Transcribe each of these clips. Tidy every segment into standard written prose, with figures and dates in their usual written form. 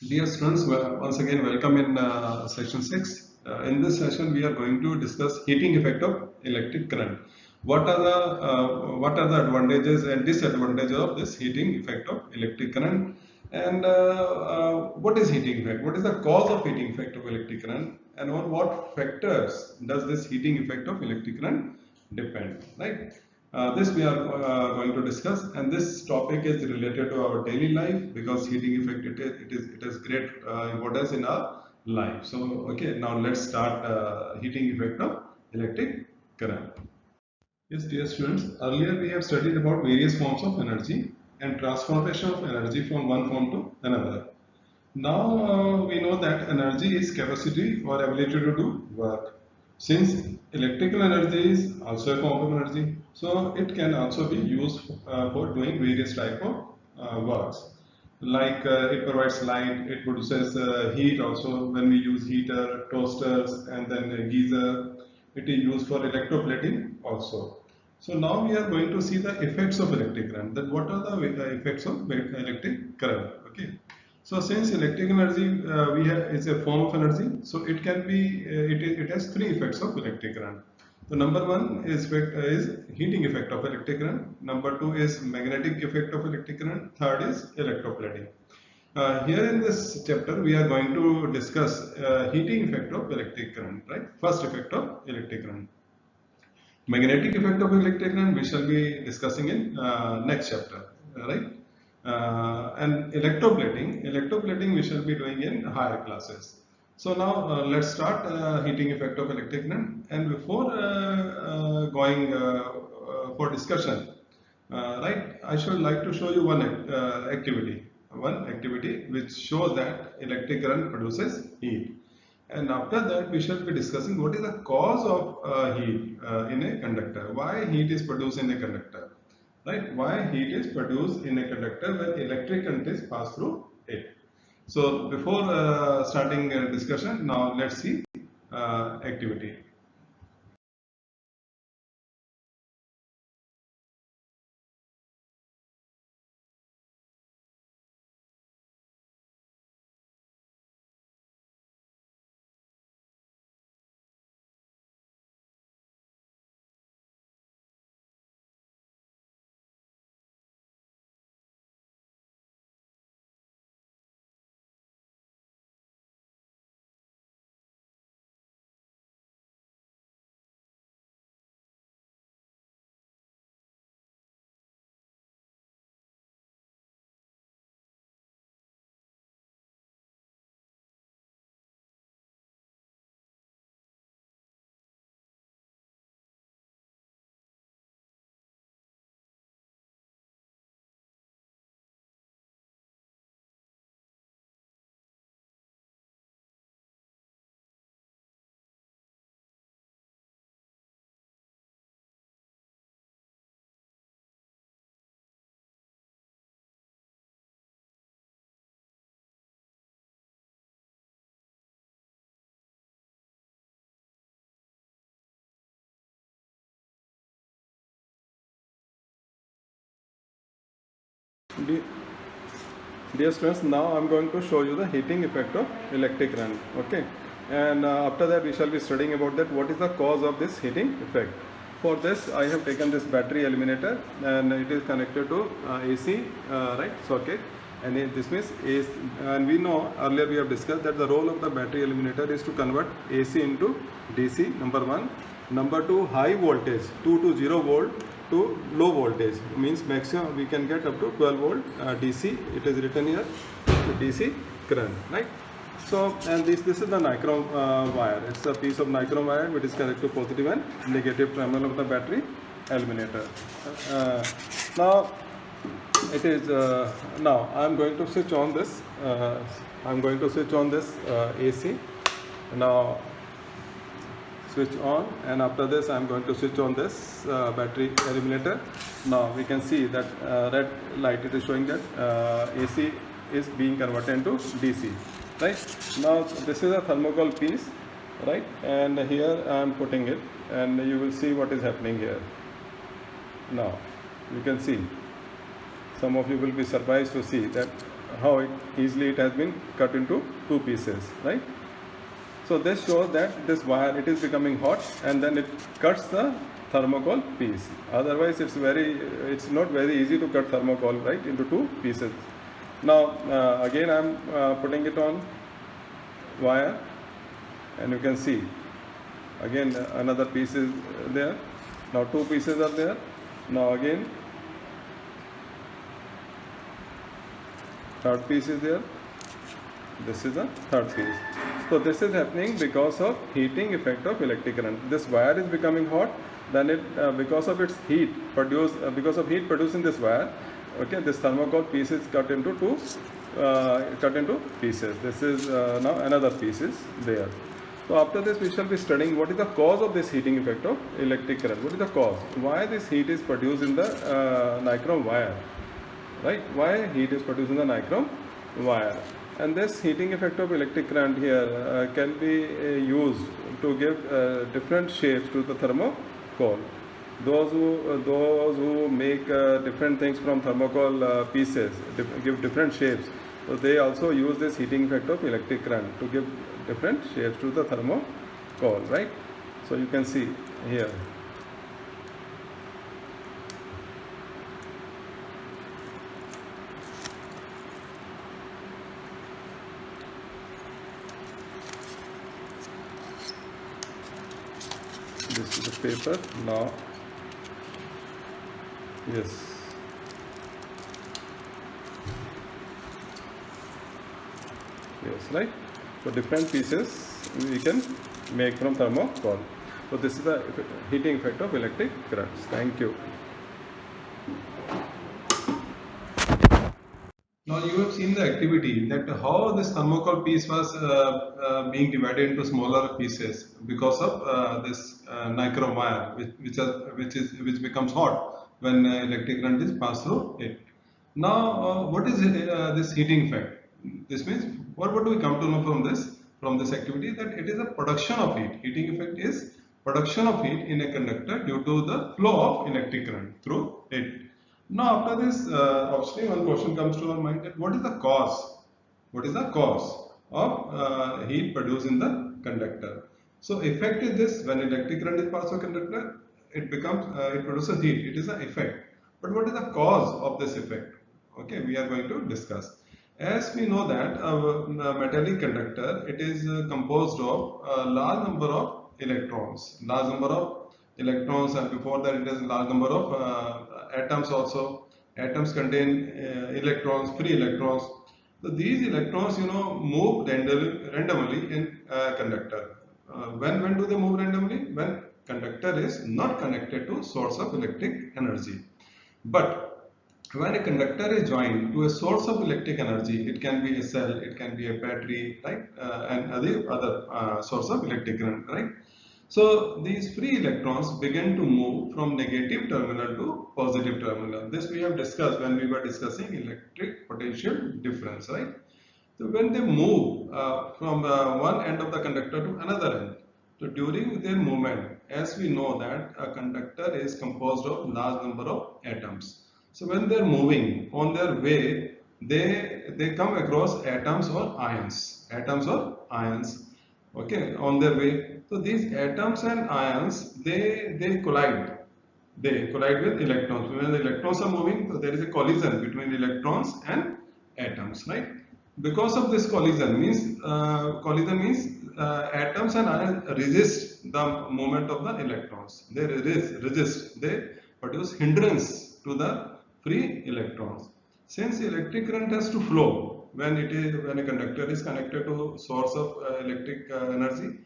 Dear students, once again welcome in session 6. In this session we are going to discuss heating effect of electric current. What are the advantages and disadvantages of this heating effect of electric current, and what is heating effect? What is the cause of heating effect of electric current, and on what factors does this heating effect of electric current depend, right? This we are going to discuss, and this topic is related to our daily life because heating effect it is great importance in our life. So okay, now let's start heating effect of electric current. Yes, dear students, earlier we have studied about various forms of energy and transformation of energy from one form to another. Now we know that energy is capacity or ability to do work. Since electrical energy is also a form of energy, so it can also be used for doing various type of works. Like it provides light, it produces heat also when we use heater, toasters, and then a geyser. It is used for electroplating also. So now we are going to see the effects of electric current. That what are the effects of electric current? Okay. So since electric energy we have is a form of energy, so it can be it has three effects of electric current. The number one is heating effect of electric current. Number two is magnetic effect of electric current. Third is electroplating. Here in this chapter, we are going to discuss heating effect of electric current. Right, first effect of electric current. Magnetic effect of electric current we shall be discussing in next chapter, right? And electroplating we shall be doing in higher classes. So now let's start heating effect of electric current. And before going for discussion, right, I should like to show you one activity which shows that electric current produces heat. And after that, we shall be discussing what is the cause of heat in a conductor. Why heat is produced in a conductor, right? Why heat is produced in a conductor when electric current is passed through it. So before starting discussion, now let's see activity. Dear students, now I'm going to show you the heating effect of electric current. Okay, and after that we shall be studying about that what is the cause of this heating effect. For this I have taken this battery eliminator and it is connected to AC right socket, and this means AC, and we know earlier we have discussed that the role of the battery eliminator is to convert AC into DC, number one. Number two, high voltage 2 to 0 volt to low voltage means maximum we can get up to 12 volt DC. It is written here DC current, right? So, and this is the nichrome wire. It's a piece of nichrome wire which is connected to positive and negative terminal of the battery eliminator. Now it is now I'm going to switch on this. I'm going to switch on this AC. Now switch on, and after this I am going to switch on this battery eliminator. Now we can see that red light, it is showing that AC is being converted into DC, right? Now this is a thermocol piece, right, and here I am putting it, and you will see what is happening here. Now you can see, some of you will be surprised to see that how easily it has been cut into two pieces, right? So this shows that this wire, it is becoming hot and then it cuts the thermocol piece. Otherwise it's not very easy to cut thermocol, right, into two pieces. Now again I am putting it on wire, and you can see again another piece is there. Now two pieces are there. Now again third piece is there. This is the third piece. So this is happening because of heating effect of electric current. This wire is becoming hot, then it because of its heat produced because of heat produced in this wire, okay, this thermocol piece is cut into pieces. This is now another piece is there. So after this we shall be studying what is the cause of this heating effect of electric current. What is the cause? Why this heat is produced in the nichrome wire, right? Why heat is produced in the nichrome wire? And this heating effect of electric current here can be used to give different shapes to the thermocol. Those who make different things from thermocol pieces, give different shapes. So they also use this heating effect of electric current to give different shapes to the thermocol, right? So you can see here. This is the paper now. Yes. Yes, right? So different pieces we can make from thermocol. So this is the heating effect of electric currents. Thank you. Now you have seen the activity that how this thermocol piece was being divided into smaller pieces because of this nichrome wire, which becomes hot when electric current is passed through it. Now, what is this heating effect? This means what do we come to know from this activity? That it is a production of heat. Heating effect is production of heat in a conductor due to the flow of electric current through it. Now, after this, obviously, one question comes to our mind that what is the cause? What is the cause of heat produced in the conductor? So, effect is this: when electric current is passed through a conductor, it produces heat. It is an effect. But what is the cause of this effect? Okay, we are going to discuss. As we know that a metallic conductor, it is composed of a large number of electrons, and before that it is a large number of atoms also. Atoms contain electrons, free electrons. So these electrons, move randomly in conductor. When do they move randomly? When conductor is not connected to source of electric energy. But when a conductor is joined to a source of electric energy, it can be a cell, it can be a battery, right, and other source of electric current, right. So these free electrons begin to move from negative terminal to positive terminal. This we have discussed when we were discussing electric potential difference, right. So when they move from one end of the conductor to another end, so during their movement, as we know that a conductor is composed of large number of atoms. So when they are moving on their way, they come across atoms or ions, okay, on their way. So these atoms and ions, they collide. They collide with electrons. When the electrons are moving, so there is a collision between electrons and atoms, right? Because of this collision means atoms and ions resist the movement of the electrons. They resist. They produce hindrance to the free electrons. Since electric current has to flow when a conductor is connected to source of electric energy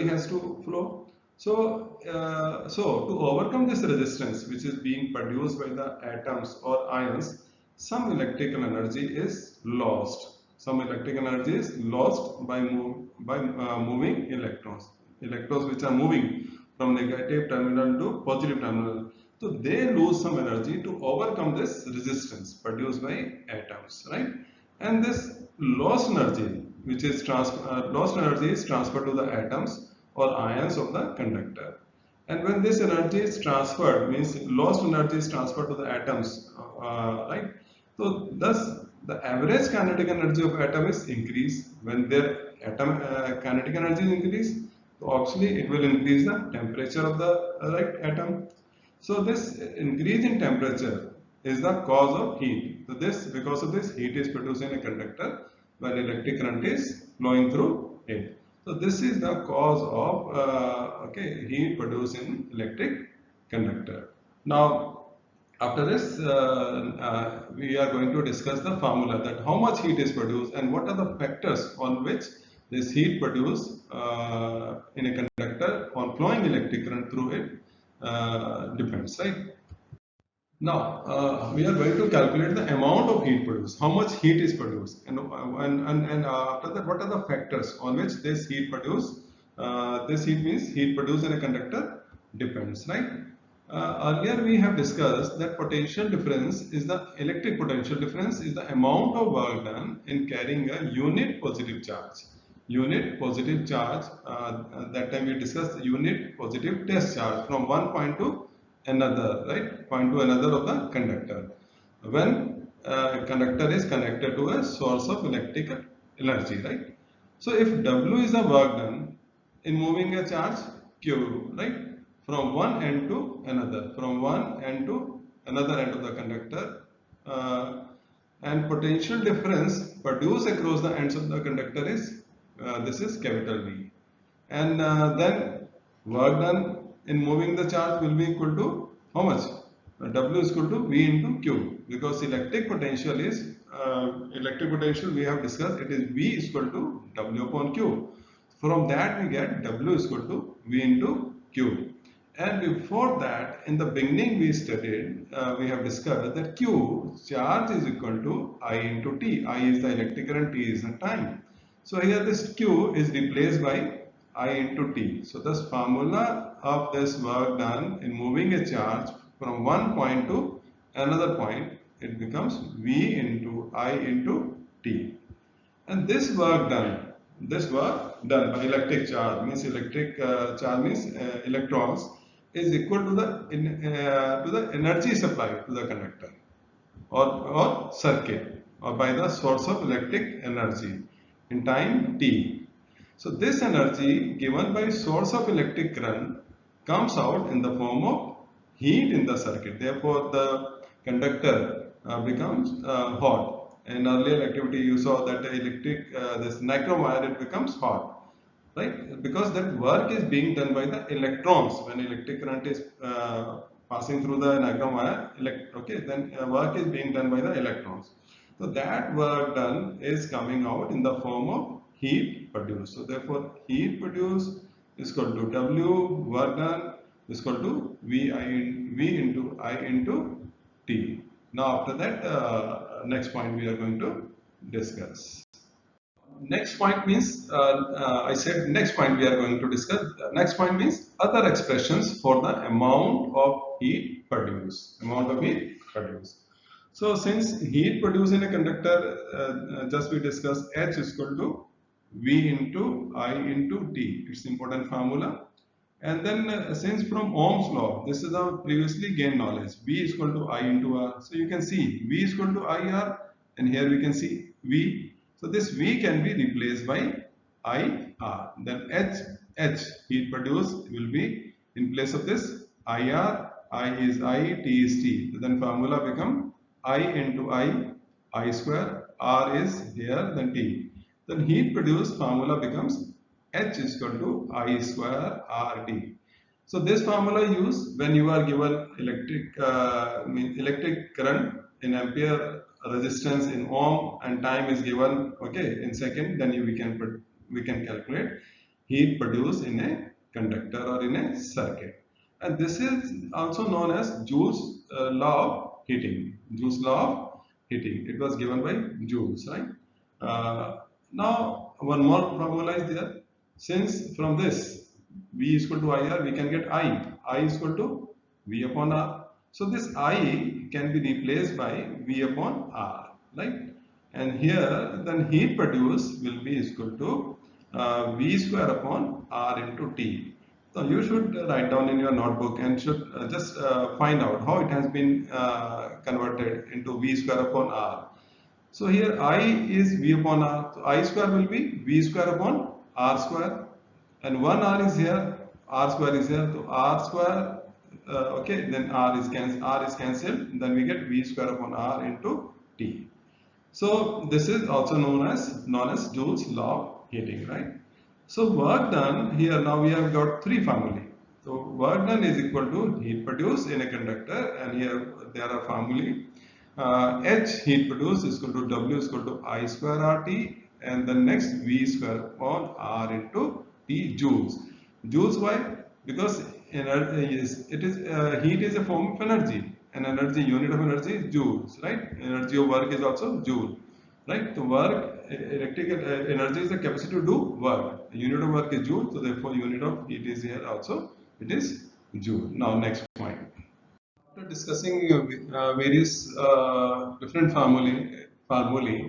has to flow. So, to overcome this resistance which is being produced by the atoms or ions, some electrical energy is lost. Some electric energy is lost by moving electrons. Electrons which are moving from negative terminal to positive terminal. So they lose some energy to overcome this resistance produced by atoms, right? And this lost energy, which is lost energy, is transferred to the atoms or ions of the conductor. And when this energy is transferred, means lost energy is transferred to the atoms, right? So thus the average kinetic energy of atom is increased. When their atom kinetic energy is increased, so actually it will increase the temperature of the atom. So this increase in temperature is the cause of heat. So this, because of this, heat is produced in a conductor when electric current is flowing through it. So this is the cause of heat produced in electric conductor. Now after this, we are going to discuss the formula, that how much heat is produced and what are the factors on which this heat produced in a conductor on flowing electric current through it depends, right? Now, we are going to calculate the amount of heat produced, how much heat is produced, and after that, what are the factors on which this heat produced? This heat means heat produced in a conductor depends, right? Earlier we have discussed that potential difference is the electric potential difference is the amount of work done in carrying a unit positive charge. Unit positive charge, that time we discussed unit positive test charge from one point to another, right? Point to another of the conductor. When a conductor is connected to a source of electrical energy, right? So if W is the work done in moving a charge Q, right? From one end to another, from one end to another end of the conductor, uh, and potential difference produced across the ends of the conductor is this is capital V, and then work done in moving the charge will be equal to how much? W is equal to V into Q, because electric potential we have discussed, it is V is equal to W upon Q. From that we get W is equal to V into Q. And before that, in the beginning we studied, we have discovered that Q charge is equal to I into T. I is the electric current, T is the time. So here this Q is replaced by I into T. So this formula of this work done in moving a charge from one point to another point, it becomes V into I into T. And this work done by electric charge means electrons is equal to the energy supply to the conductor or circuit, or by the source of electric energy in time t. So this energy given by source of electric current comes out in the form of heat in the circuit. Therefore, the conductor becomes hot. In earlier activity, you saw that the this nichrome wire, it becomes hot, right? Because that work is being done by the electrons. When electric current is passing through the nichrome wire, then work is being done by the electrons. So that work done is coming out in the form of heat produced. So therefore, heat produced is equal to W, work done is equal to V into I into T. Now after that, next point we are going to discuss. Next point means, I said next point we are going to discuss. Next point means other expressions for the amount of heat produced. Amount of heat produced. So since heat produced in a conductor, just we discussed H is equal to V into I into T. It's important formula. And then since from Ohm's law, this is our previously gained knowledge. V is equal to I into R. So you can see V is equal to IR, and here we can see V. So this V can be replaced by IR. Then H heat produced will be in place of this IR. I is I, T is T. So then formula become I into I square. R is here, then T. Then heat produced formula becomes H is equal to I square RT. So this formula used when you are given electric current in ampere, resistance in ohm, and time is given in second. Then we can calculate heat produced in a conductor or in a circuit. And this is also known as Joule's law of heating. Joule's law of heating. It was given by Joule's, right? Now one more formula is there. Since from this V is equal to IR, we can get I is equal to V upon R. So this I can be replaced by V upon R, right? And here then heat produced will be equal to V square upon R into T. So you should write down in your notebook and should just find out how it has been converted into V square upon R. So here I is V upon R. So I square will be V square upon R square, and one R is here, R square is here. So R square, okay, then R is cancelled. Then we get V square upon R into T. So this is also known as Joule's law of heating, right? So work done here, now we have got three formulae. So work done is equal to heat produced in a conductor, and here there are formulae. H heat produced is equal to W is equal to I square RT, and the next V square upon R into T joules. Joules why? Because energy is heat is a form of energy, and energy unit of energy is joules, right? Energy of work is also joule, right? The work electrical energy is the capacity to do work. The unit of work is joule, so therefore unit of heat is here also, it is joule. Now next point. After discussing various different formulae,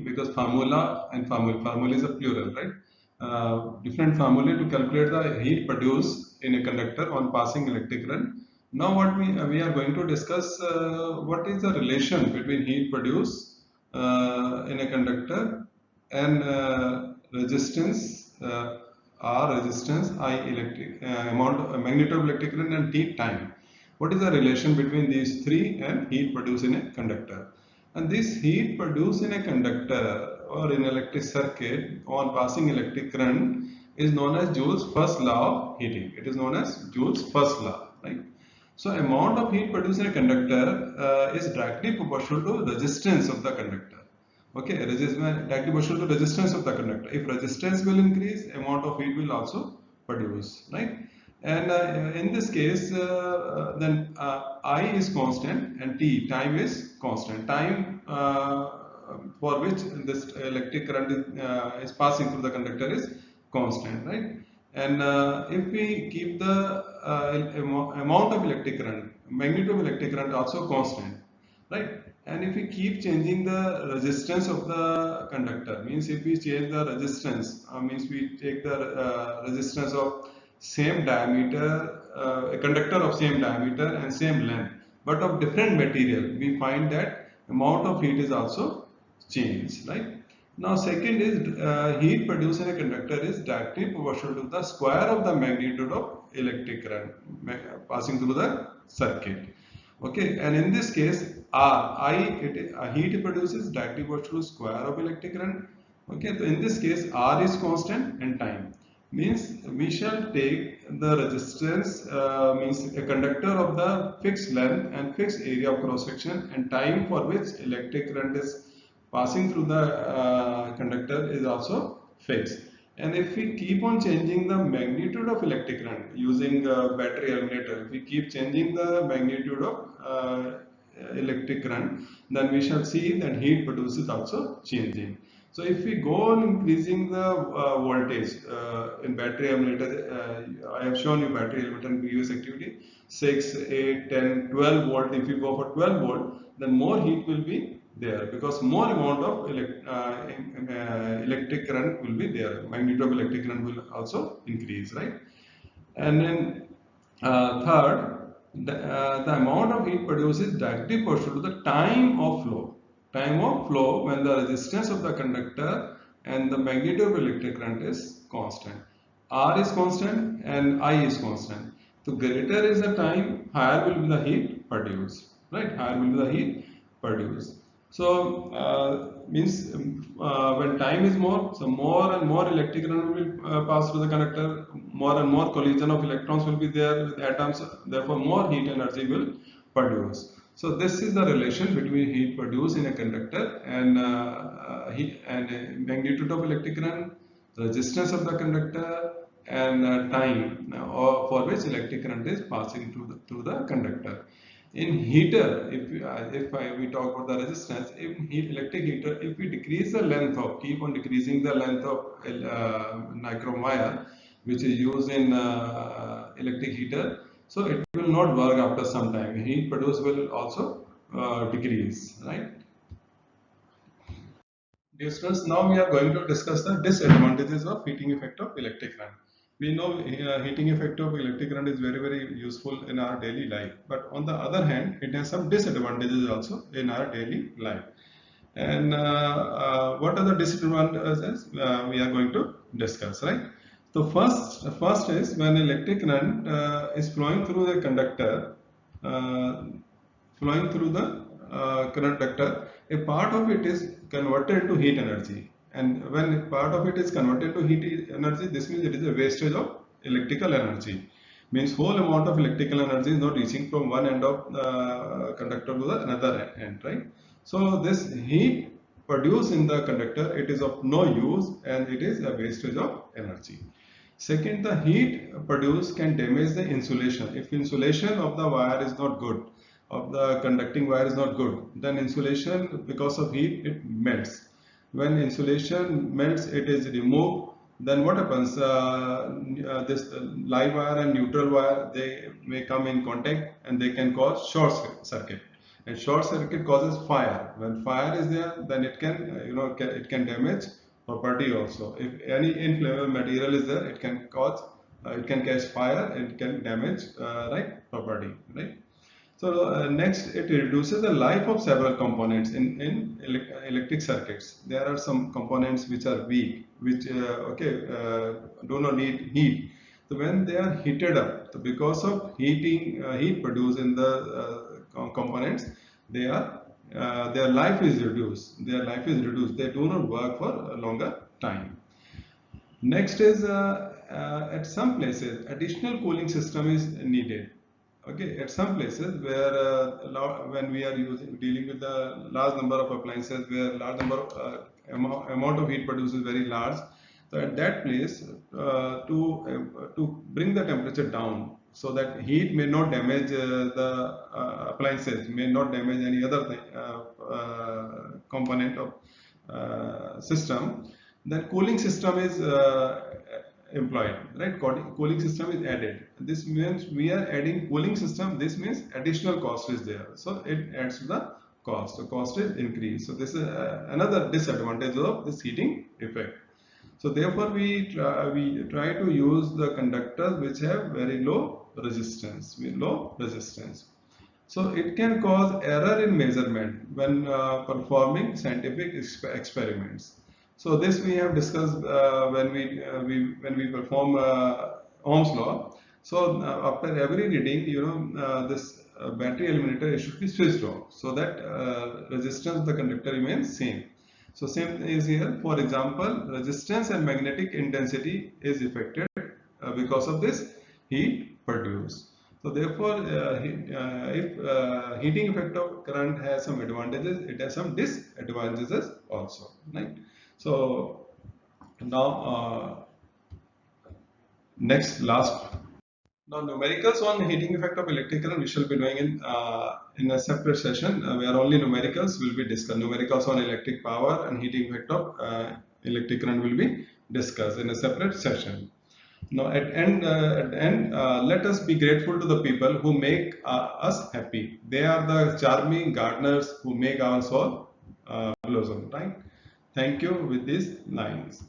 because formula is a plural, right? Different formulae to calculate the heat produced in a conductor on passing electric current. Now, what we are going to discuss what is the relation between heat produced in a conductor and resistance R resistance I electric magnitude of electric current and T time. What is the relation between these three and heat produced in a conductor? And this heat produced in a conductor or in electric circuit on passing electric current is known as Joule's first law of heating. It is known as Joule's first law, right? So amount of heat produced in a conductor is directly proportional to resistance of the conductor. Okay, resistance directly proportional to resistance of the conductor. If resistance will increase, amount of heat will also produce, right? And in this case, then I is constant and T time is constant. Time for which this electric current is passing through the conductor is constant, right? And if we keep the amount of electric current, magnitude of electric current also constant, right? And if we keep changing the resistance of the conductor, means if we change the resistance, means we take the resistance of same diameter, a conductor of same diameter and same length, but of different material, we find that amount of heat is also changed, right? Now, second is heat produced in a conductor is directly proportional to the square of the magnitude of electric current passing through the circuit. Okay, and in this case, heat produces directly proportional to square of electric current. Okay, so in this case, R is constant and time means we shall take the resistance means a conductor of the fixed length and fixed area of cross section, and time for which electric current is passing through the conductor is also fixed. And if we keep on changing the magnitude of electric current using battery alternator, if we keep changing the magnitude of electric current, then we shall see that heat produced is also changing. So if we go on increasing the voltage in battery emulator, I have shown you battery emulator in previous activity, 6, 8, 10, 12 volt. If you go for 12 volt, then more heat will be there because more amount of electric current will be there. Magnitude of electric current will also increase, right? And then third, the amount of heat produced is directly proportional to the time of flow. Time of flow when the resistance of the conductor and the magnitude of electric current is constant. R is constant and I is constant. So greater is the time, higher will be the heat produced. Right? Higher will be the heat produced. So means when time is more, so more and more electric current will pass through the conductor, more and more collision of electrons will be there with atoms, therefore more heat energy will produce. So this is the relation between heat produced in a conductor and magnitude of electric current, resistance of the conductor, and time for which electric current is passing through the conductor. In heater, if we talk about the resistance, electric heater, if we decrease the length of, keep on decreasing the length of nichrome wire, which is used in electric heater, so it will not work after some time. Heat produced will also decrease, right? Dear students, now we are going to discuss the disadvantages of heating effect of electric current. We know heating effect of electric current is very useful in our daily life, but on the other hand, it has some disadvantages also in our daily life. And what are the disadvantages we are going to discuss, right? So first is when electric current is flowing through the conductor, uh, flowing through the conductor, a part of it is converted to heat energy. And when part of it is converted to heat energy, this means it is a wastage of electrical energy. Means whole amount of electrical energy is not reaching from one end of the conductor to the another end, right? So this heat produced in the conductor, it is of no use and it is a wastage of energy. Second, the heat produced can damage the insulation. If insulation of the wire is not good, of the conducting wire is not good, then insulation, because of heat, it melts. When insulation melts, it is removed. Then what happens? This live wire and neutral wire, they may come in contact and they can cause short circuit. And short circuit causes fire. When fire is there, then it can, it can damage property also. If any inflammable material is there, it can cause, it can catch fire, it can damage, right, property, right? So next, it reduces the life of several components in electric circuits. There are some components which are weak, which do not need heat. So when they are heated up, so because of heat produced in the components, they are their life is reduced. Their life is reduced. They do not work for a longer time. Next is at some places additional cooling system is needed. Okay, at some places where when we are dealing with the large number of appliances where large number of amount of heat produced is very large, so at that place to bring the temperature down so that heat may not damage the appliances, may not damage any other thing, component of system, then cooling system is employed, right? Cooling system is added. This means we are adding cooling system. This means additional cost is there, so it adds to the cost. The cost is increased. So this is another disadvantage of this heating effect. So therefore we try to use the conductors which have very low resistance, So it can cause error in measurement when performing scientific experiments. So this we have discussed when we perform Ohm's law. So after every reading, this battery eliminator should be switched off so that resistance of the conductor remains same. So same is here. For example, resistance and magnetic intensity is affected because of this heat produced. So therefore, if heating effect of current has some advantages, it has some disadvantages also, right? So now last. Now numericals on heating effect of electric current we shall be doing in a separate session where only numericals will be discussed. Numericals on electric power and heating effect of electric current will be discussed in a separate session. Now at the end, let us be grateful to the people who make us happy. They are the charming gardeners who make our soul blossom, right? Thank you with these lines.